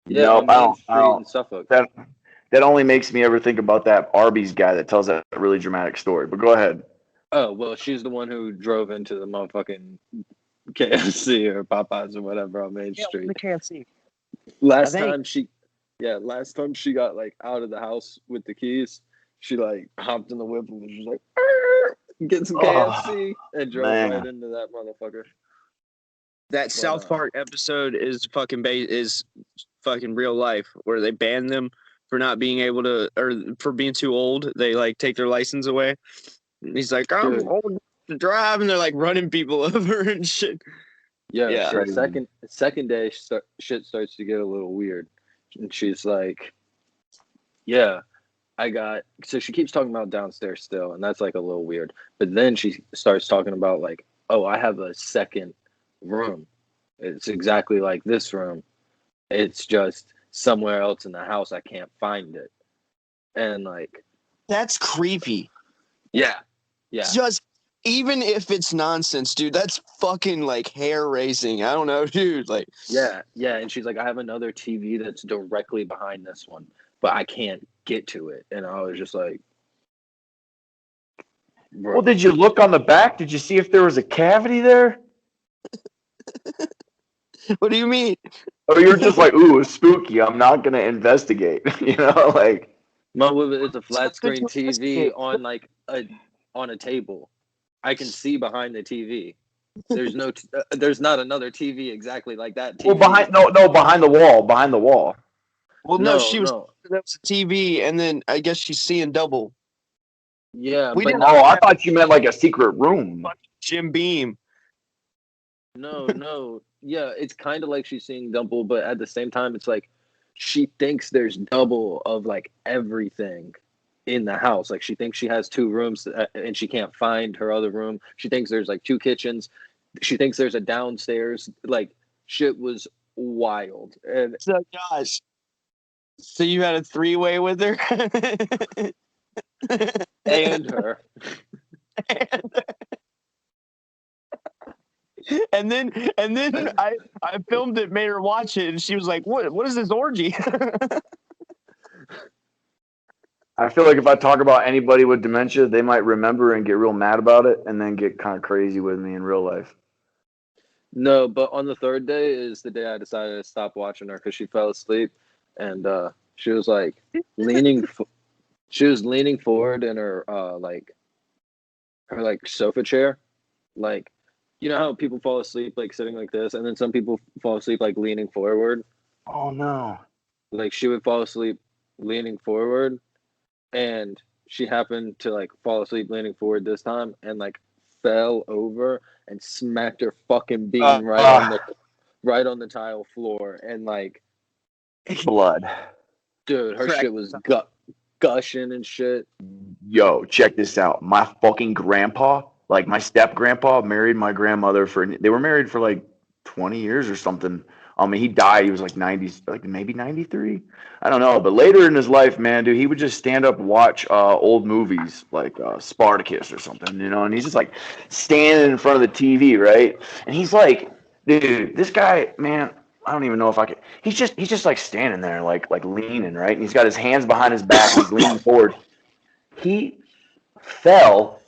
Yeah, no, on Main Street in Suffolk. That only makes me ever think about that Arby's guy that tells that really dramatic story. But go ahead. Oh, well, she's the one who drove into the motherfucking KFC or Popeyes or whatever on Main Street. The KFC. Last time she got like out of the house with the keys, she like hopped in the whip and was just like, get some KFC and drove right into that motherfucker. That South Park episode is fucking real life, where they ban them for not being able to, or for being too old. They like take their license away. And he's like, I'm old to drive, and they're like running people over and shit. Yeah. So second day, shit starts to get a little weird, and she's like, "Yeah, so she keeps talking about downstairs still, and that's like a little weird. But then she starts talking about like, oh, I have a second room. It's exactly like this room. It's just somewhere else in the house. I can't find it." And like, that's creepy. Yeah. Just even if it's nonsense, dude, that's fucking like hair raising. I don't know, dude. Like, yeah. And she's like, I have another TV that's directly behind this one, but I can't get to it. And I was just like, bro. Well, did you look on the back? Did you see if there was a cavity there? What do you mean? Or you're just like, ooh, it's spooky. I'm not gonna investigate. You know, like. It's a flat screen TV on like on a table. I can see behind the TV. There's there's not another TV exactly like that. TV. Well, behind the wall. Well, no, that was a TV, and then I guess she's seeing double. Yeah, I thought you meant like a secret room. Jim Beam. No. Yeah, it's kind of like she's seeing double, but at the same time, it's like she thinks there's double of like everything in the house. Like she thinks she has 2 rooms and she can't find her other room. She thinks there's like 2 kitchens. She thinks there's a downstairs. Like shit was wild. And so, gosh, so you had a 3-way with her and her. And then I filmed it, made her watch it, and she was like, "What is this orgy?" I feel like if I talk about anybody with dementia, they might remember and get real mad about it, and then get kind of crazy with me in real life. No, but on the 3rd day is the day I decided to stop watching her because she fell asleep, and she was like leaning forward in her her sofa chair, like. You know how people fall asleep like sitting like this, and then some people fall asleep like leaning forward? Oh, no. Like she would fall asleep leaning forward, and she happened to like fall asleep leaning forward this time and like fell over and smacked her fucking bean right on the tile floor, and like blood. Dude, her shit was gushing and shit. Yo, check this out. My fucking grandpa, like my step grandpa, married my grandmother they were married for like 20 years or something. He died. He was like 90, like maybe 93. I don't know. But later in his life, man, dude, he would just stand up and watch old movies like Spartacus or something, and he's just like standing in front of the TV, right? And he's like, dude, this guy, man, I don't even know if I could. He's just like standing there, like leaning, right? And he's got his hands behind his back. And he's leaning forward. He fell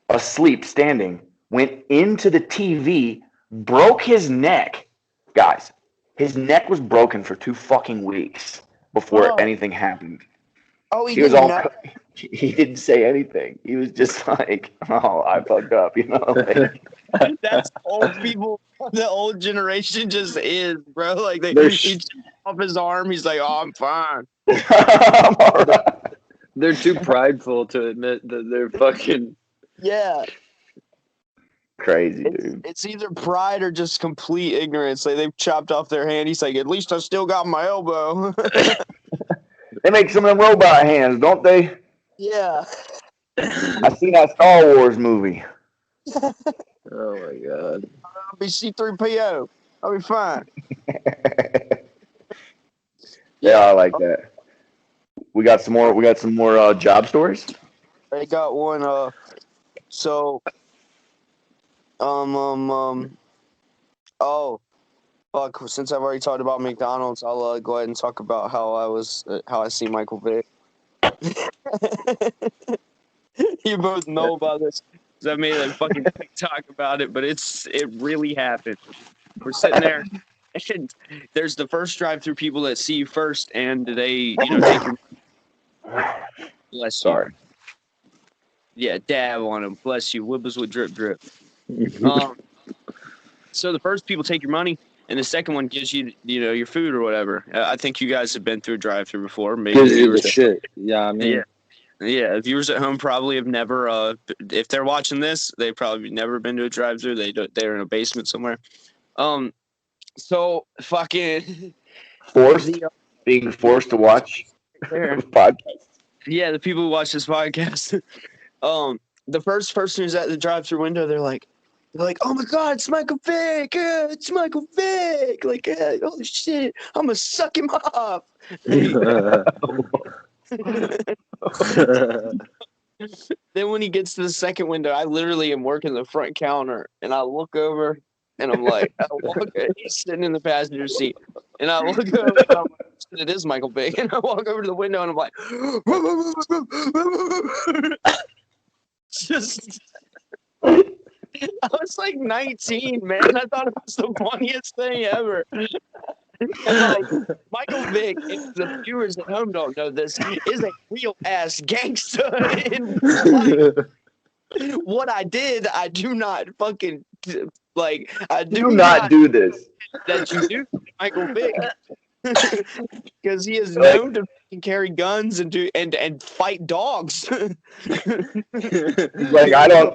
asleep standing, went into the TV, broke his neck. Guys, his neck was broken for 2 fucking weeks before anything happened. Oh, He was all. He didn't say anything. He was just like, "Oh, I fucked up," Like, that's old people. The old generation just is, bro. Like he chopped off his arm. He's like, "Oh, I'm fine." I'm all right. They're too prideful to admit that they're fucking. Yeah. Crazy, dude. It's either pride or just complete ignorance. Like they've chopped off their hand. He's like, at least I still got my elbow. They make some of them robot hands, don't they? Yeah. I seen that Star Wars movie. Oh my god. I'll be C-3PO. I'll be fine. Yeah, I like that. We got some more job stories. I got one. Oh, fuck. Since I've already talked about McDonald's, I'll go ahead and talk about how I see Michael Vick. You both know about this. I made a fucking TikTok about it, but it really happened. We're sitting there, and there's the first drive-through people that see you first, and they, take your. Bless you. Sorry. Yeah, dab on them. Bless you. Wibbas with drip. So the first people take your money, and the second one gives you, your food or whatever. I think you guys have been through a drive-through before. Maybe gives you the shit. Yeah, I mean. Yeah. Viewers at home probably have never. If they're watching this, they've probably never been to a drive-through. They're in a basement somewhere. So fucking being forced to watch podcast. Yeah, the people who watch this podcast. The first person who's at the drive-through window, they're like, oh my god, it's Michael Vick! It's Michael Vick! Like, holy shit, I'm gonna suck him off. Then when he gets to the second window, I literally am working the front counter, and I look over, and I'm like, he's sitting in the passenger seat, and I look over, and I'm like, it is Michael Vick, and I walk over to the window, and I'm like, just. I was like 19, man. I thought it was the funniest thing ever. And Michael Vick, if the viewers at home don't know this, is a real ass gangster. What I did, I do not fucking I do not do this. That you do, Michael Vick, because he is known to carry guns and fight dogs. I don't.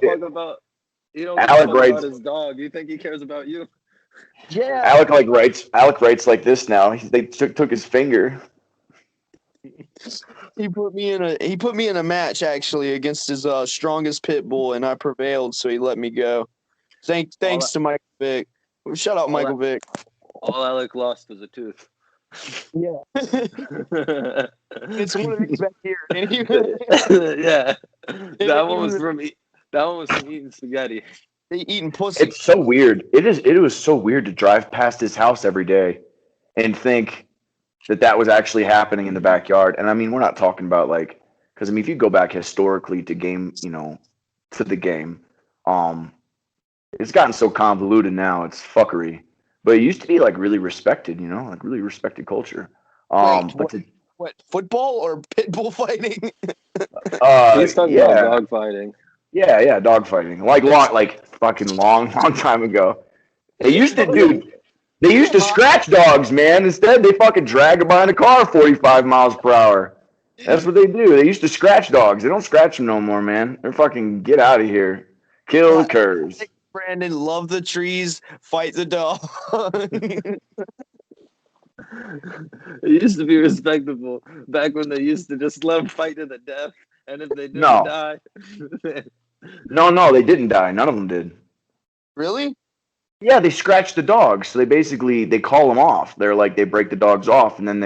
You don't care about his dog. You think he cares about you? Yeah. Alec writes like this now. They took his finger. He put me in a match actually against his strongest pit bull, and I prevailed, so he let me go. Thanks to Michael Vick. Shout out Michael Vick. All Alec lost was a tooth. Yeah. It's one of these back here. Yeah. That one was from eating spaghetti. They eating pussy. It's so weird. It was so weird to drive past his house every day and think that was actually happening in the backyard. And I mean, we're not talking about because if you go back historically to the game, it's gotten so convoluted now. It's fuckery. But it used to be really respected, really respected culture. What, football or pit bull fighting? He's talking about dog fighting. Yeah, dog fighting. Long time ago. They used to scratch dogs, man. Instead, they fucking drag them behind a car 45 miles per hour. That's what they do. They used to scratch dogs. They don't scratch them no more, man. They're fucking get out of here. Kill the curs. Brandon, love the trees, fight the dog. It used to be respectable back when they used to just let them fight to the death, and if they didn't die. No, they didn't die. None of them did. Really? Yeah, they scratch the dogs. So they call them off. They're like they break the dogs off, and then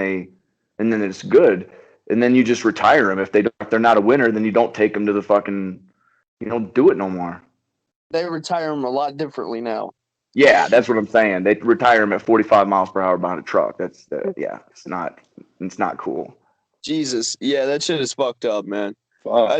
it's good. And then you just retire them. If they're not a winner, then you don't take them to the fucking you don't do it no more. They retire them a lot differently now. Yeah, that's what I'm saying. They retire them at 45 miles per hour behind a truck. Yeah, it's not cool. Jesus, yeah, that shit is fucked up, man. Fuck.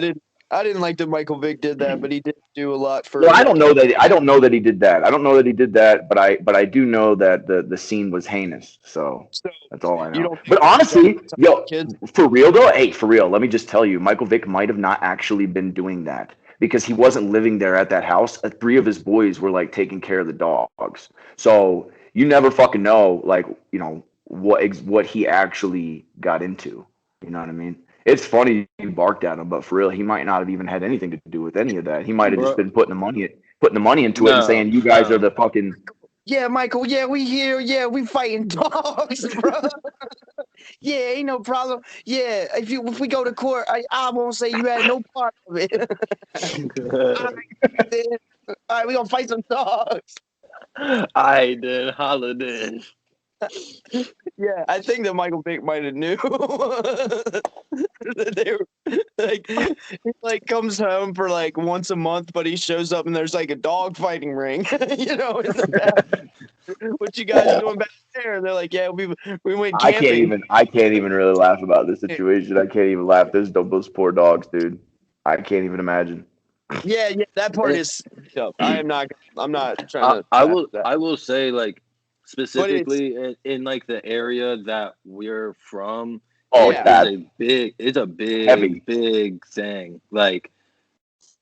I didn't like that Michael Vick did that, but he did do a lot for. Well, I don't know that he did that. I don't know that he did that, but I do know that the scene was heinous. So that's all I know. But honestly, kids? for real though, hey, for real, let me just tell you, Michael Vick might have not actually been doing that because he wasn't living there at that house. 3 of his boys were like taking care of the dogs. So you never fucking know, like, you know, what he actually got into. You know what I mean? It's funny you barked at him, but for real, he might not have even had anything to do with any of that. He might have just been putting the money into it and saying, "You guys are the fucking." Yeah, Michael. Yeah, we here. Yeah, we fighting dogs, bro. Yeah, ain't no problem. Yeah, if we go to court, I won't say you had no part of it. All right, we gonna fight some dogs. I did holiday. Yeah, I think that Michael Vick might have knew that they were he like comes home for like once a month, but he shows up and there's like a dog fighting ring, you know. In the back. What you guys doing back there? And they're like, yeah, we went camping. I can't even really laugh about this situation. I can't even laugh. Those poor dogs, dude. I can't even imagine. Yeah, that part is. I'm not trying to. I will say, like, specifically in like the area that we're from. Oh, it's a big thing. Like,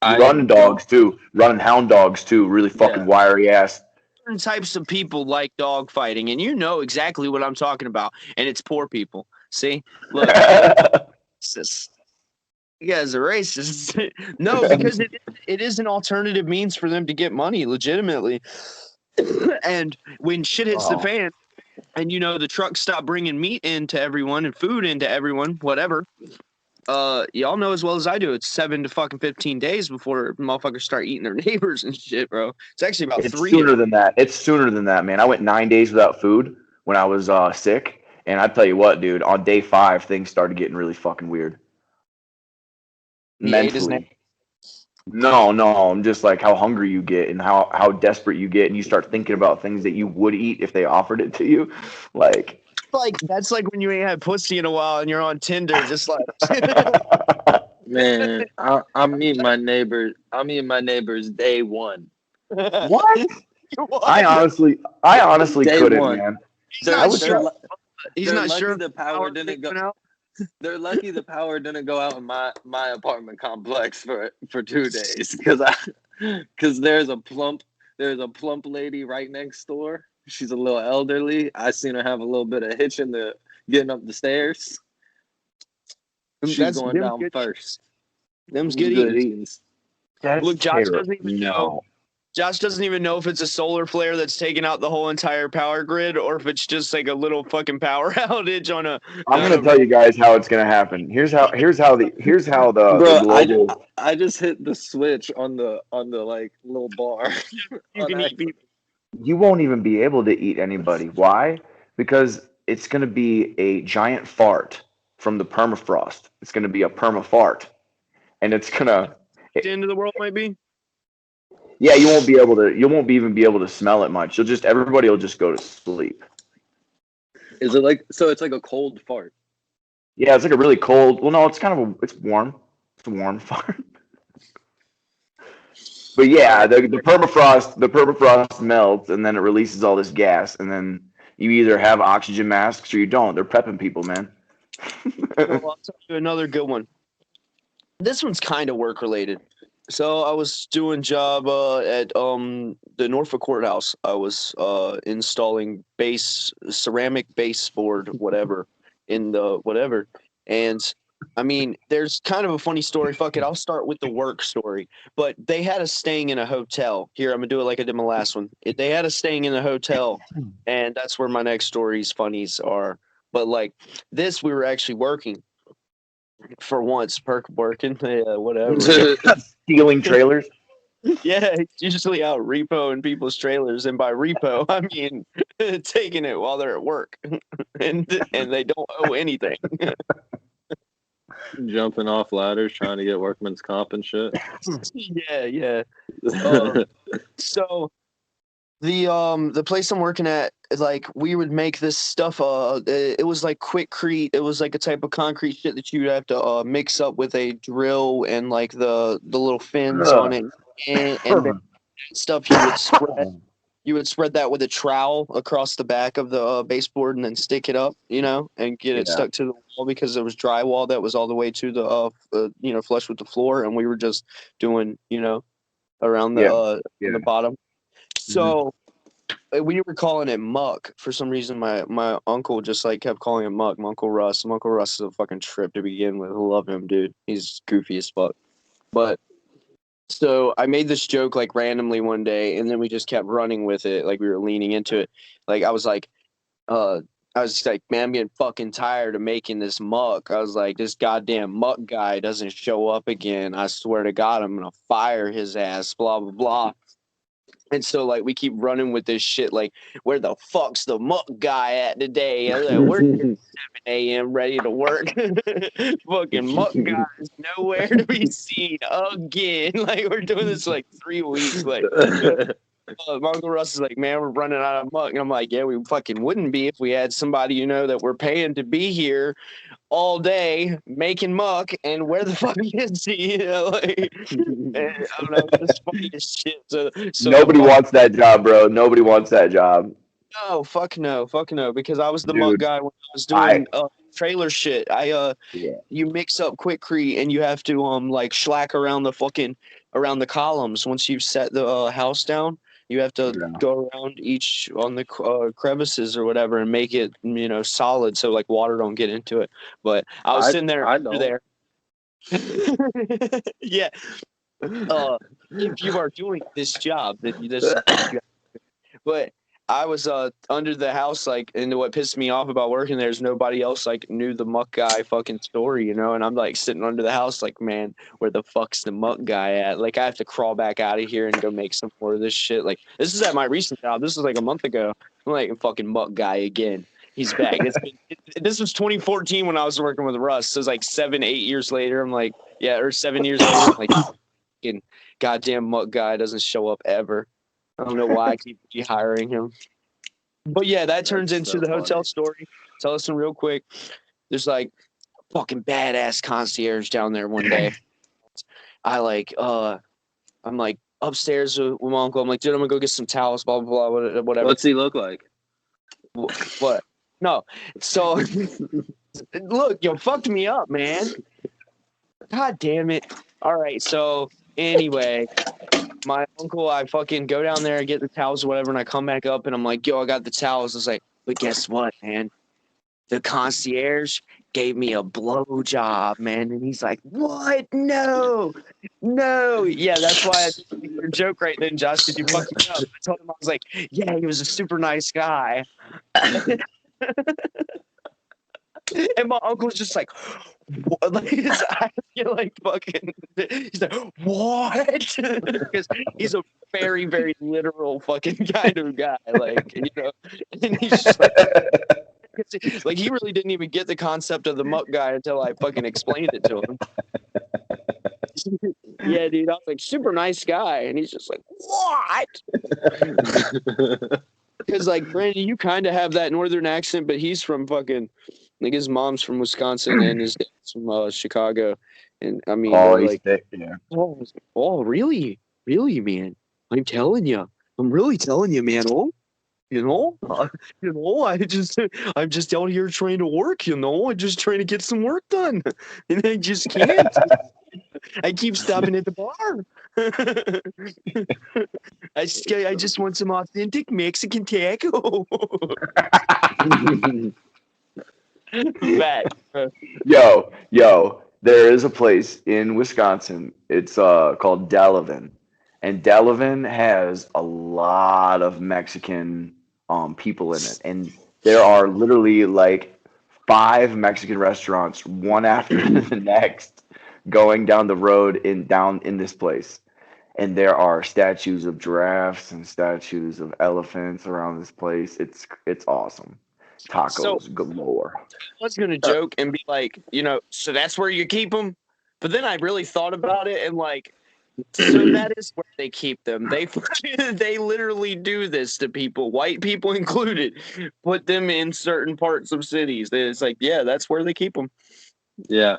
running dogs too, running hound dogs too. Really fucking wiry ass. Certain types of people like dog fighting, and you know exactly what I'm talking about. And it's poor people. See, look, you guys are racist. No, because it is an alternative means for them to get money legitimately. And when shit hits the fan, and you know the trucks stop bringing meat into everyone and food into everyone, whatever. Y'all know as well as I do, it's 7 to fucking 15 days before motherfuckers start eating their neighbors and shit, bro. It's actually about 3 days. It's sooner than that, man. I went 9 days without food when I was sick, and I tell you what, dude, on day 5 things started getting really fucking weird. Mentally. No, I'm just like how hungry you get and how desperate you get, and you start thinking about things that you would eat if they offered it to you. Like that's like when you ain't had pussy in a while and you're on Tinder, just like man, I'm meeting my neighbors day 1. What? I honestly day couldn't, 1. man. He's not sure the power didn't go out. They're lucky the power didn't go out in my apartment complex for 2 days because there's a plump lady right next door. She's a little elderly. I seen her have a little bit of hitch in the getting up the stairs. She's going down first. Them's good eatings. Look, Josh doesn't even know. Josh doesn't even know if it's a solar flare that's taking out the whole entire power grid or if it's just like a little fucking power outage on a. I'm gonna tell you guys how it's gonna happen. Here's how the Bro, global. I just hit the switch on the like little bar. You can eat people. You won't even be able to eat anybody. Why? Because it's gonna be a giant fart from the permafrost. It's gonna be a permafart, and it's gonna. The end of the world might be. Yeah, you won't even be able to smell it much. Everybody will just go to sleep. Is it like so? It's like a cold fart. Yeah, it's like a really cold. Well, no, it's it's warm. It's a warm fart. But yeah, the permafrost melts, and then it releases all this gas, and then you either have oxygen masks or you don't. They're prepping people, man. Well, I'll tell you another good one. This one's kind of work related. So I was doing job at the Norfolk Courthouse. I was installing ceramic baseboard, whatever, in the whatever. And I mean, there's kind of a funny story. Fuck it, I'll start with the work story. But they had us staying in a hotel. Here, I'm gonna do it like I did my last one. They had us staying in a hotel, and that's where my next story's funnies are. But like this, we were actually working. For once, working, yeah, whatever. Stealing trailers. Yeah, he's usually out repoing people's trailers, and by repo, I mean taking it while they're at work, and they don't owe anything. Jumping off ladders, trying to get workman's comp and shit. Yeah. So the place I'm working at, like, we would make this stuff. It was like quickcrete. It was like a type of concrete shit that you'd have to mix up with a drill and like the little fins on it, and then stuff you would spread. You would spread that with a trowel across the back of the baseboard and then stick it up, and get it stuck to the wall because there was drywall that was all the way to the flush with the floor, and we were just doing around the bottom. So we were calling it muck for some reason. My uncle just like kept calling it muck. My Uncle Russ. My Uncle Russ is a fucking trip to begin with. I love him, dude. He's goofy as fuck. But so I made this joke like randomly one day, and then we just kept running with it. Like we were leaning into it. Like I was like, man, I'm getting fucking tired of making this muck. I was like, this goddamn muck guy doesn't show up again. I swear to God, I'm gonna fire his ass. Blah blah blah. And so, like, we keep running with this shit. Like, where the fuck's the muck guy at today? We're here at 7 a.m. ready to work. Fucking muck guy is nowhere to be seen again. Like, we're doing this like 3 weeks. Like, my Uncle Russ is like, man, we're running out of muck. And I'm like, yeah, we fucking wouldn't be if we had somebody, that we're paying to be here all day making muck. And where the fuck is he? Like, and I don't know, it's funny as shit. So Nobody wants that job, bro. Nobody wants that job. No, fuck no, because I was the muck guy when I was doing trailer shit. You mix up quickcrete and you have to like slack around the columns. Once you've set the house down, you have to go around each on the crevices or whatever and make it solid so like water don't get into it. But I was sitting there yeah. If you are doing this job, but I was under the house, like, and what pissed me off about working there is nobody else like knew the muck guy fucking story, and I'm like sitting under the house like, man, where the fuck's the muck guy at? Like, I have to crawl back out of here and go make some more of this shit. Like, this is at my recent job. This was like a month ago. I'm like, fucking muck guy again. He's back. This was 2014 when I was working with Russ. So it's like 7-8 years later. I'm like, or 7 years later. I'm like, fucking goddamn muck guy doesn't show up ever. I don't know why I keep hiring him. But yeah, that turns into the hotel story. So listen real quick. There's like a fucking badass concierge down there one day. I'm like upstairs with my uncle. I'm like, dude, I'm gonna go get some towels, blah, blah, blah, whatever. What's he look like? What? No. So look, you fucked me up, man. God damn it. All right, so anyway, my uncle, I fucking go down there and get the towels or whatever, and I come back up and I'm like, yo, I got the towels. I was like, but guess what, man? The concierge gave me a blow job, man. And he's like, what? No. Yeah, that's why I did your joke right then, Josh, because you fucked me up. I told him, I was like, yeah, he was a super nice guy. And my uncle's just like, what? Like, his eyes get like fucking, he's like, what? Because he's a very, very literal fucking kind of guy. Like, and he's just like he really didn't even get the concept of the muck guy until I fucking explained it to him. Yeah, dude, I was like, super nice guy. And he's just like, what? Because, like, Brandon, you kind of have that northern accent, but he's from fucking, like, his mom's from Wisconsin and his dad's from Chicago. And, I mean, he's thick, yeah. Oh, really? Really, man? I'm telling you. I'm really telling you, man. Oh, I'm just out here trying to work, I'm just trying to get some work done. And I just can't. I keep stopping at the bar. I just want some authentic Mexican taco. Yo, there is a place in Wisconsin. It's called Delavan. And Delavan has a lot of Mexican people in it. And there are literally like 5 Mexican restaurants, one after the next, going down the road down in this place. and there are statues of giraffes and statues of elephants around this place. It's awesome. Tacos galore. I was gonna joke and be like, so that's where you keep them. But then I really thought about it and like, so that is where they keep them. They literally do this to people, white people included. Put them in certain parts of cities. It's like, yeah, that's where they keep them. Yeah.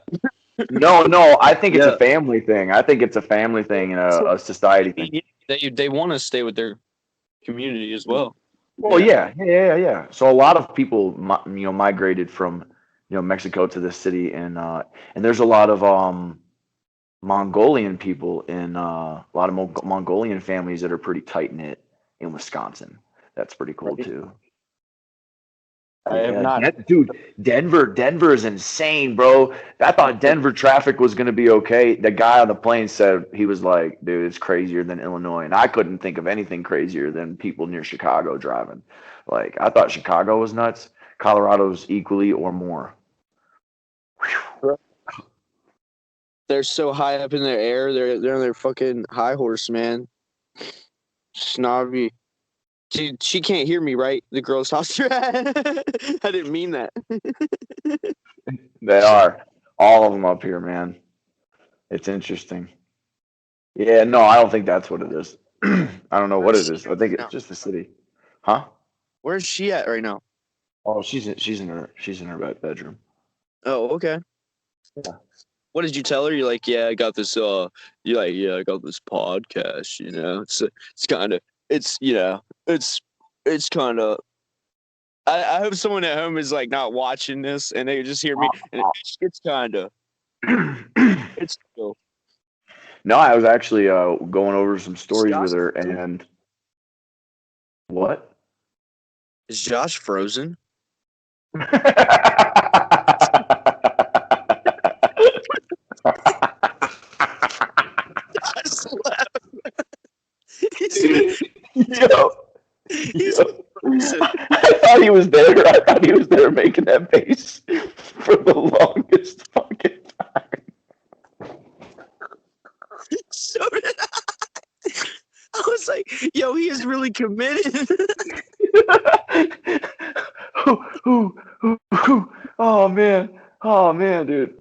No, I think it's a family thing. I think it's a family thing and a society thing. They want to stay with their community as well. Well, yeah. So a lot of people, migrated from, Mexico to this city, and there's a lot of Mongolian people in a lot of Mongolian families that are pretty tight knit in Wisconsin. That's pretty cool too. I have not. Dude, Denver is insane, bro. I thought Denver traffic was going to be okay. The guy on the plane said, he was like, dude, it's crazier than Illinois. And I couldn't think of anything crazier than people near Chicago driving. Like, I thought Chicago was nuts. Colorado's equally or more. Whew. They're so high up in their air. They're on their fucking high horse, man. Snobby. She can't hear me, right? The girl's house you're at. I didn't mean that. They are. All of them up here, man. It's interesting. Yeah, no, I don't think that's what it is. I don't know what it is. I think it's just the city. Huh? Where's she at right now? Oh, she's in her bedroom. Oh, okay. Yeah. What did you tell her? You're like, yeah, I got this. I got this podcast. It's kind of. It's kind of. I hope someone at home is like not watching this and they just hear me. And it's kind of. It's cool. No, I was actually going over some stories with her, and what? Is Josh frozen? I thought he was there. I thought he was there making that face for the longest fucking time. So did I. I was like, yo, he is really committed. Oh man, dude.